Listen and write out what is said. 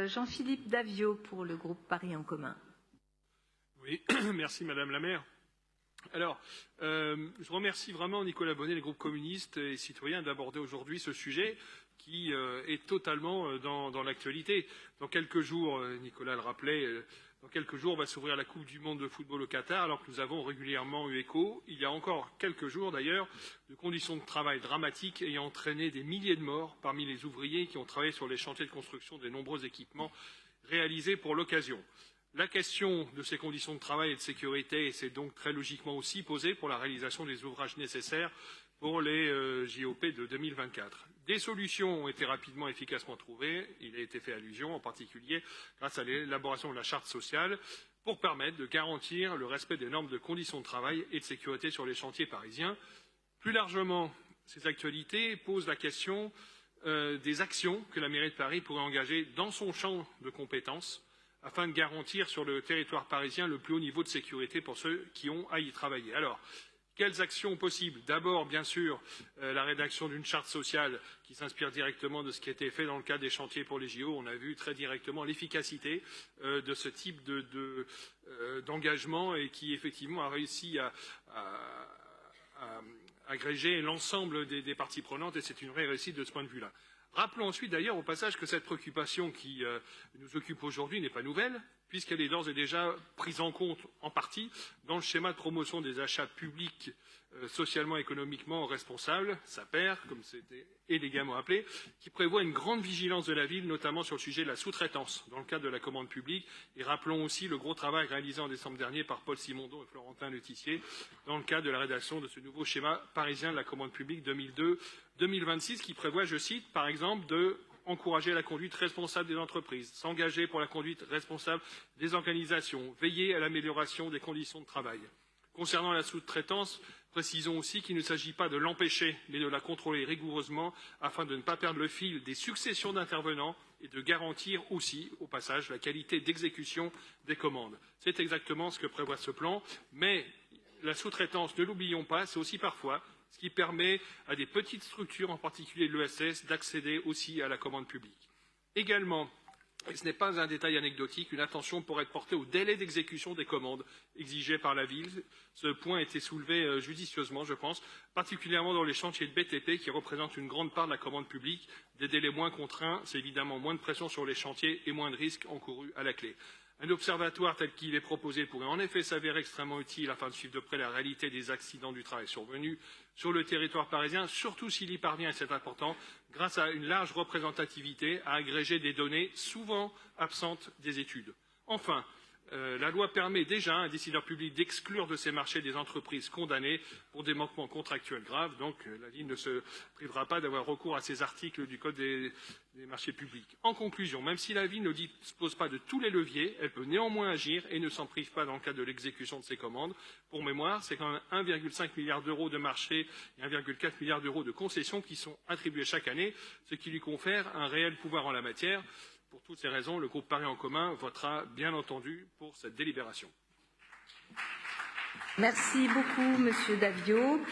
Jean-Philippe Davio pour le groupe Paris en commun. Oui, merci Madame la maire. Alors, je remercie vraiment Nicolas Bonnet, les groupes communistes et citoyens d'aborder aujourd'hui ce sujet qui est totalement dans l'actualité. Dans quelques jours, Nicolas le rappelait, dans quelques jours va s'ouvrir la Coupe du monde de football au Qatar, alors que nous avons régulièrement eu écho, il y a encore quelques jours d'ailleurs, de conditions de travail dramatiques ayant entraîné des milliers de morts parmi les ouvriers qui ont travaillé sur les chantiers de construction des nombreux équipements réalisés pour l'occasion. La question de ces conditions de travail et de sécurité s'est donc très logiquement aussi posée pour la réalisation des ouvrages nécessaires pour les JOP de 2024. Des solutions ont été rapidement et efficacement trouvées. Il a été fait allusion, en particulier grâce à l'élaboration de la charte sociale, pour permettre de garantir le respect des normes de conditions de travail et de sécurité sur les chantiers parisiens. Plus largement, ces actualités posent la question des actions que la mairie de Paris pourrait engager dans son champ de compétences afin de garantir sur le territoire parisien le plus haut niveau de sécurité pour ceux qui ont à y travailler. Alors, quelles actions possibles? D'abord, bien sûr, la rédaction d'une charte sociale qui s'inspire directement de ce qui a été fait dans le cadre des chantiers pour les JO. On a vu très directement l'efficacité de ce type d'engagement et qui, effectivement, a réussi à agréger l'ensemble des parties prenantes et c'est une vraie réussite de ce point de vue-là. Rappelons ensuite d'ailleurs au passage que cette préoccupation qui nous occupe aujourd'hui n'est pas nouvelle, puisqu'elle est d'ores et déjà prise en compte en partie dans le schéma de promotion des achats publics socialement et économiquement responsables, SAPER, comme c'était élégamment appelé, qui prévoit une grande vigilance de la ville, notamment sur le sujet de la sous-traitance dans le cadre de la commande publique. Et rappelons aussi le gros travail réalisé en décembre dernier par Paul Simondon et Florentin Letissier dans le cadre de la rédaction de ce nouveau schéma parisien de la commande publique 2002-2026 qui prévoit, je cite, par exemple, de encourager la conduite responsable des entreprises, s'engager pour la conduite responsable des organisations, veiller à l'amélioration des conditions de travail. Concernant la sous-traitance, précisons aussi qu'il ne s'agit pas de l'empêcher, mais de la contrôler rigoureusement afin de ne pas perdre le fil des successions d'intervenants et de garantir aussi, au passage, la qualité d'exécution des commandes. C'est exactement ce que prévoit ce plan, mais la sous-traitance, ne l'oublions pas, c'est aussi parfois ce qui permet à des petites structures, en particulier de l'ESS, d'accéder aussi à la commande publique. Également, et ce n'est pas un détail anecdotique, une attention pourrait être portée au délai d'exécution des commandes exigées par la ville. Ce point a été soulevé judicieusement, je pense, particulièrement dans les chantiers de BTP qui représentent une grande part de la commande publique. Des délais moins contraints, c'est évidemment moins de pression sur les chantiers et moins de risques encourus à la clé. Un observatoire tel qu'il est proposé pourrait en effet s'avérer extrêmement utile afin de suivre de près la réalité des accidents du travail survenus sur le territoire parisien, surtout s'il y parvient, et c'est important, grâce à une large représentativité, à agréger des données souvent absentes des études. Enfin, la loi permet déjà à un décideur public d'exclure de ces marchés des entreprises condamnées pour des manquements contractuels graves. Donc la ville ne se privera pas d'avoir recours à ces articles du Code des marchés publics. En conclusion, même si la ville ne dispose pas de tous les leviers, elle peut néanmoins agir et ne s'en prive pas dans le cadre de l'exécution de ses commandes. Pour mémoire, c'est quand même 1,5 milliard d'euros de marchés et 1,4 milliard d'euros de concessions qui sont attribués chaque année, ce qui lui confère un réel pouvoir en la matière. Pour toutes ces raisons, le groupe Paris en commun votera bien entendu pour cette délibération. Merci beaucoup, Monsieur Davio.